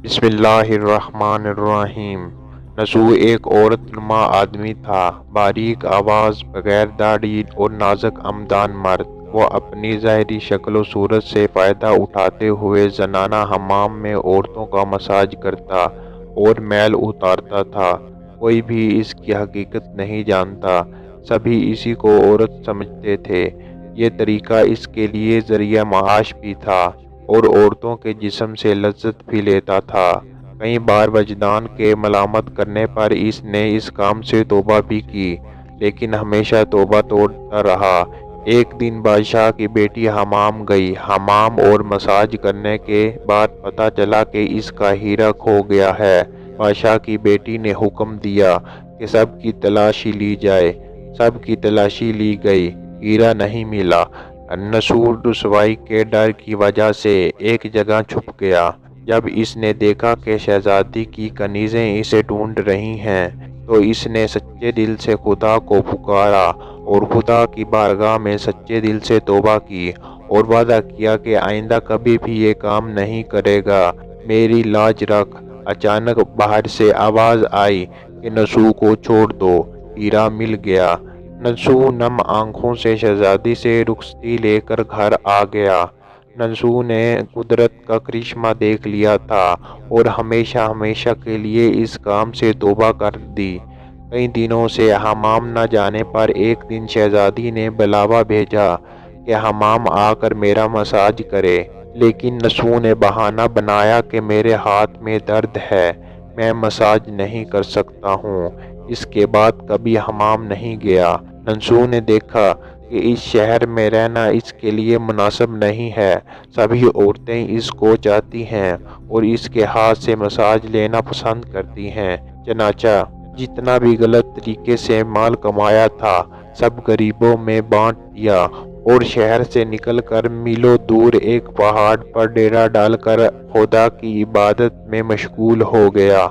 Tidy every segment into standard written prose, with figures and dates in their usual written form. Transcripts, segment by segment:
بسم اللہ الرحمن الرحیم۔ نسو ایک عورت نما آدمی تھا، باریک آواز، بغیر داڑھی اور نازک اندام مرد۔ وہ اپنی ظاہری شکل و صورت سے فائدہ اٹھاتے ہوئے زنانہ حمام میں عورتوں کا مساج کرتا اور میل اتارتا تھا۔ کوئی بھی اس کی حقیقت نہیں جانتا، سبھی اسی کو عورت سمجھتے تھے۔ یہ طریقہ اس کے لیے ذریعہ معاش بھی تھا اور عورتوں کے جسم سے لذت بھی لیتا تھا۔ کئی بار وجدان کے ملامت کرنے پر اس نے اس کام سے توبہ بھی کی، لیکن ہمیشہ توبہ توڑتا رہا۔ ایک دن بادشاہ کی بیٹی حمام گئی۔ حمام اور مساج کرنے کے بعد پتہ چلا کہ اس کا ہیرا کھو گیا ہے۔ بادشاہ کی بیٹی نے حکم دیا کہ سب کی تلاشی لی جائے۔ سب کی تلاشی لی گئی، ہیرا نہیں ملا۔ نسو رسوائی کے ڈر کی وجہ سے ایک جگہ چھپ گیا۔ جب اس نے دیکھا کہ شہزادی کی کنیزیں اسے ڈھونڈ رہی ہیں تو اس نے سچے دل سے خدا کو پکارا اور خدا کی بارگاہ میں سچے دل سے توبہ کی اور وعدہ کیا کہ آئندہ کبھی بھی یہ کام نہیں کرے گا، میری لاج رکھ۔ اچانک باہر سے آواز آئی کہ نسو کو چھوڑ دو، ہیرا مل گیا۔ نسو نم آنکھوں سے شہزادی سے رخصتی لے کر گھر آ گیا۔ نسو نے قدرت کا کرشمہ دیکھ لیا تھا اور ہمیشہ ہمیشہ کے لیے اس کام سے توبہ کر دی۔ کئی دنوں سے حمام نہ جانے پر ایک دن شہزادی نے بلاوا بھیجا کہ حمام آ کر میرا مساج کرے، لیکن نسو نے بہانہ بنایا کہ میرے ہاتھ میں درد ہے، میں مساج نہیں کر سکتا ہوں۔ اس کے بعد کبھی حمام نہیں گیا۔ نسو نے دیکھا کہ اس شہر میں رہنا اس کے لیے مناسب نہیں ہے۔ سبھی عورتیں اس کو چاہتی ہیں اور اس کے ہاتھ سے مساج لینا پسند کرتی ہیں۔ چنانچہ جتنا بھی غلط طریقے سے مال کمایا تھا سب غریبوں میں بانٹ دیا اور شہر سے نکل کر میلوں دور ایک پہاڑ پر ڈیرا ڈال کر خدا کی عبادت میں مشغول ہو گیا۔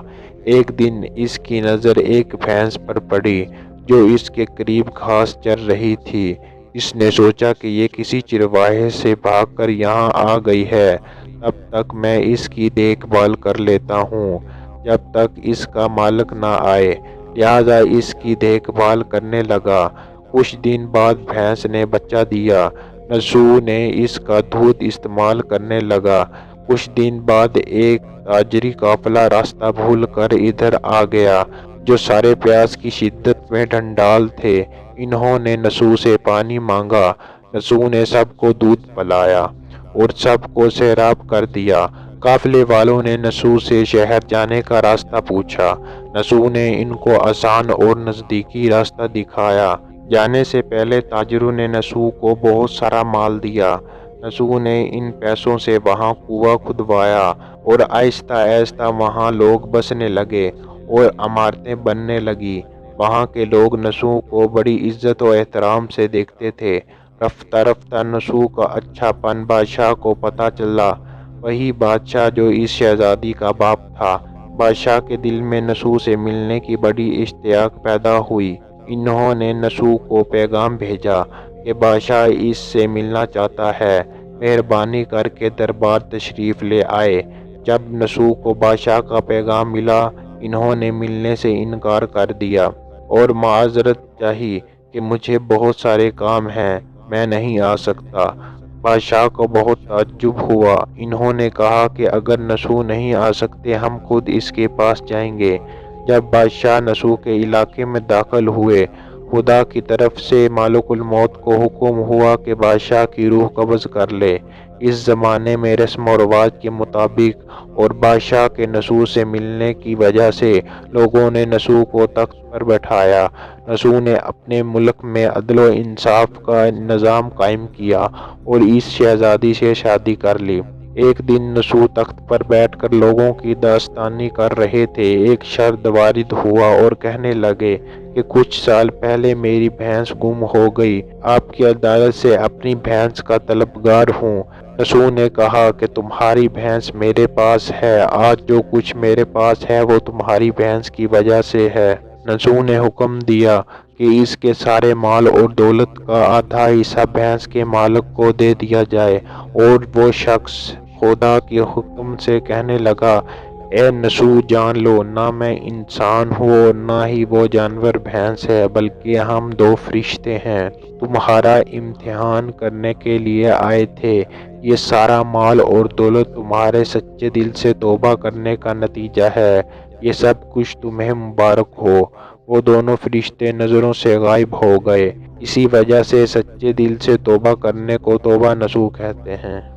ایک دن اس کی نظر ایک بھینس پر پڑی جو اس کے قریب گھاس چر رہی تھی۔ اس نے سوچا کہ یہ کسی چرواہے سے بھاگ کر یہاں آ گئی ہے، تب تک میں اس کی دیکھ بھال کر لیتا ہوں جب تک اس کا مالک نہ آئے، لہذا اس کی دیکھ بھال کرنے لگا۔ کچھ دن بعد بھینس نے بچہ دیا۔ نسو نے اس کا دودھ استعمال کرنے لگا۔ کچھ دن بعد ایک تاجری قافلہ راستہ بھول کر ادھر آ گیا جو سارے پیاس کی شدت میں ڈھنڈال تھے۔ انہوں نے نسو سے پانی مانگا۔ نسو نے سب کو دودھ پلایا اور سب کو سیراب کر دیا۔ قافلے والوں نے نسو سے شہر جانے کا راستہ پوچھا۔ نسو نے ان کو آسان اور نزدیکی راستہ دکھایا۔ جانے سے پہلے تاجروں نے نسو کو بہت سارا مال دیا۔ نسو نے ان پیسوں سے وہاں کنواں کھدوایا اور آہستہ آہستہ وہاں لوگ بسنے لگے اور عمارتیں بننے لگی۔ وہاں کے لوگ نسو کو بڑی عزت و احترام سے دیکھتے تھے۔ رفتہ رفتہ نسو کا اچھا پن بادشاہ کو پتہ چلا، وہی بادشاہ جو اس شہزادی کا باپ تھا۔ بادشاہ کے دل میں نسو سے ملنے کی بڑی اشتیاق پیدا ہوئی۔ انہوں نے نسو کو پیغام بھیجا کہ بادشاہ اس سے ملنا چاہتا ہے، مہربانی کر کے دربار تشریف لے آئے۔ جب نسو کو بادشاہ کا پیغام ملا، انہوں نے ملنے سے انکار کر دیا اور معذرت چاہی کہ مجھے بہت سارے کام ہیں، میں نہیں آ سکتا۔ بادشاہ کو بہت تعجب ہوا۔ انہوں نے کہا کہ اگر نسو نہیں آ سکتے ہم خود اس کے پاس جائیں گے۔ جب بادشاہ نسو کے علاقے میں داخل ہوئے، خدا کی طرف سے مالک الموت کو حکم ہوا کہ بادشاہ کی روح قبض کر لے۔ اس زمانے میں رسم و رواج کے مطابق اور بادشاہ کے نسو سے ملنے کی وجہ سے لوگوں نے نسو کو تخت پر بٹھایا۔ نسو نے اپنے ملک میں عدل و انصاف کا نظام قائم کیا اور اس شہزادی سے شادی کر لی۔ ایک دن نسو تخت پر بیٹھ کر لوگوں کی داستانی کر رہے تھے۔ ایک شرد وارد ہوا اور کہنے لگے کہ کچھ سال پہلے میری بھینس گم ہو گئی، آپ کی عدالت سے اپنی بھینس کا طلبگار ہوں۔ نسو نے کہا کہ تمہاری بھینس میرے پاس ہے، آج جو کچھ میرے پاس ہے وہ تمہاری بھینس کی وجہ سے ہے۔ نسو نے حکم دیا کہ اس کے سارے مال اور دولت کا آدھا حصہ بھینس کے مالک کو دے دیا جائے، اور وہ شخص خدا کے حکم سے کہنے لگا، اے نسو جان لو، نہ میں انسان ہوں اور نہ ہی وہ جانور بھینس ہے، بلکہ ہم دو فرشتے ہیں، تمہارا امتحان کرنے کے لیے آئے تھے۔ یہ سارا مال اور دولت تمہارے سچے دل سے توبہ کرنے کا نتیجہ ہے، یہ سب کچھ تمہیں مبارک ہو۔ وہ دونوں فرشتے نظروں سے غائب ہو گئے، اسی وجہ سے سچے دل سے توبہ کرنے کو توبہ نصوح کہتے ہیں۔